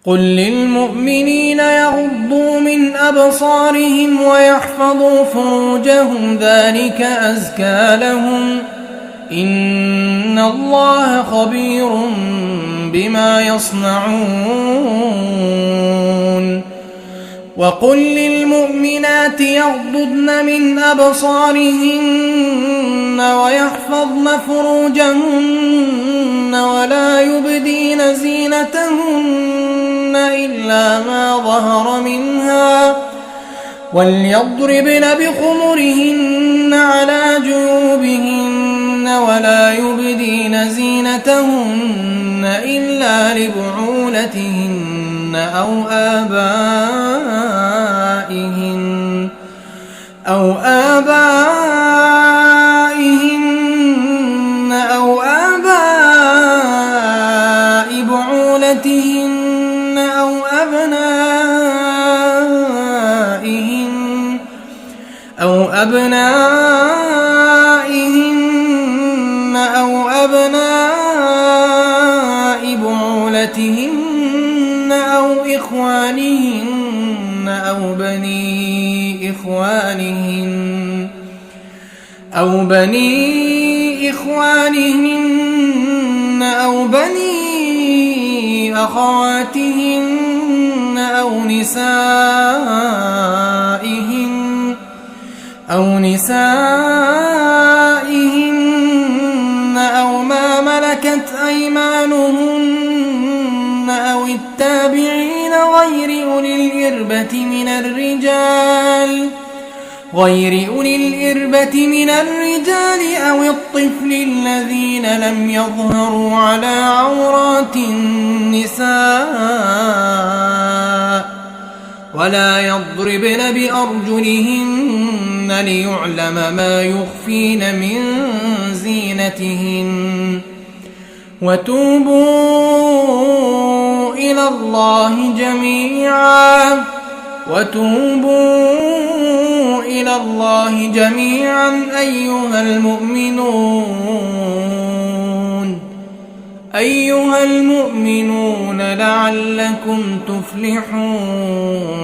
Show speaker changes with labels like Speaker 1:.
Speaker 1: قل للمؤمنين يغضوا من أبصارهم ويحفظوا فروجهم ذلك أزكى لهم إن الله خبير بما يصنعون وقل للمؤمنات يغضضن من أبصارهن ويحفظن فروجهن ولا يبدين زينتهن إلا ما ظهر منها وليضربن بخمرهن على جيوبهن ولا يبدين زينتهن إلا لبعولتهن أو آبائهن أو آباء بعولتهن أو أبنائهن أو أبناء بعولتهن أو إخوانهن أو بني إخوانهن أو بني أخواتهن أو نسائهن أو ما ملكت أيمانهن أو التابعين غير أولي الإربة من الرجال أو الطفل الذين لم يظهروا على عورات النساء ولا يضربن بأرجلهن ليعلم ما يخفين من زينتهن وتوبوا إلى الله جميعا أيها المؤمنون لعلكم تفلحون.